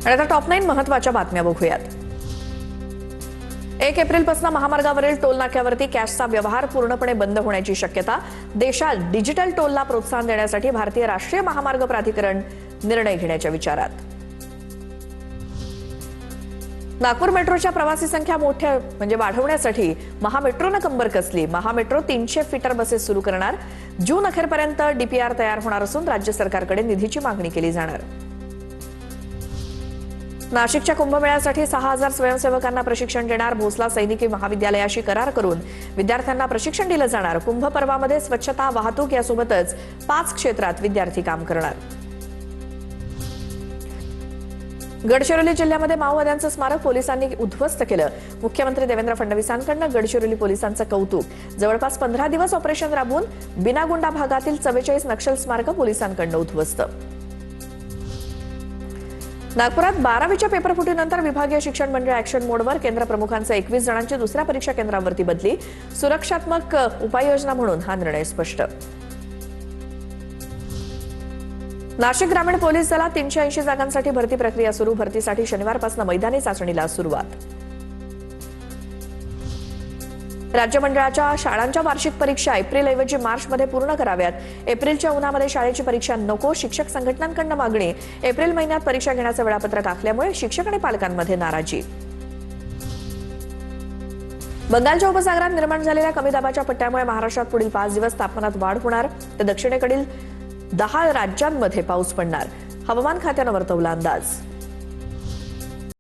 आणि आता टॉप 9 महत्त्वाच्या बातम्या बघूयात। 1 एप्रिलपासून महामार्गावरील टोल नाक्यावरती कॅशचा व्यवहार पूर्णपणे बंद होण्याची शक्यता। देशात डिजिटल टोलला प्रोत्साहन देण्यासाठी भारतीय राष्ट्रीय महामार्ग प्राधिकरण निर्णय घेण्याच्या विचारात। नागपूर मेट्रोच्या प्रवासी संख्या वाढवण्यासाठी महामेट्रोने कंबर कसली। महामेट्रो 300 फीटर बसेस सुरू करणार। जून अखेरपर्यंत डीपीआर तयार होणार असून राज्य सरकारकडे निधीची मागणी केली जाणार। नाशिकच्या कुंभमेळ्यासाठी 6000 स्वयंसेवकांना प्रशिक्षण देणार। भोसला सैनिकी महाविद्यालयाशी करार करून विद्यार्थ्यांना प्रशिक्षण दिलं जाणार। कुंभ पर्वामध्ये स्वच्छता, वाहतूक यासोबतच 5 क्षेत्रात विद्यार्थी काम करणार। गडचिरोली जिल्ह्यामध्ये माओवाद्यांचं स्मारक पोलिसांनी उद्ध्वस्त केलं। मुख्यमंत्री देवेंद्र फडणवीसांकडून गडचिरोली पोलिसांचं कौतुक। जवळपास 15 दिवस ऑपरेशन राबवून बिनागुंडा भागातील 44 नक्षल स्मारक पोलिसांकडून उद्ध्वस्त। नागपुरात 12वीच्या पेपरफुटीनंतर विभागीय शिक्षण मंडळ ऍक्शन मोडवर। केंद्र प्रमुखांचं 21 जणांची दुसऱ्या परीक्षा केंद्रावरती बदली। सुरक्षात्मक उपाययोजना म्हणून हा निर्णय स्पष्ट। नाशिक ग्रामीण पोलीस दलात 380 जागांसाठी भरती प्रक्रिया सुरू। भरतीसाठी शनिवारपासून मैदानी चाचणीला सुरुवात। राज्य मंडळाच्या शाळांच्या वार्षिक परीक्षा एप्रिलऐवजी मार्चमध्ये पूर्ण कराव्यात। एप्रिलच्या उन्हामध्ये शाळेची परीक्षा नको, शिक्षक संघटनांकडून मागणी। एप्रिल महिन्यात परीक्षा घेण्याचं वेळापत्रक आखल्यामुळे शिक्षक आणि पालकांमध्ये नाराजी। बंगालच्या उपसागरात निर्माण झालेल्या कमी दाबाच्या पट्ट्यामुळे महाराष्ट्रात पुढील 5 दिवस तापमानात वाढ होणार। तर दक्षिणेकडील 10 राज्यांमध्ये पाऊस पडणार। हवामान खात्यानं वर्तवला अंदाज।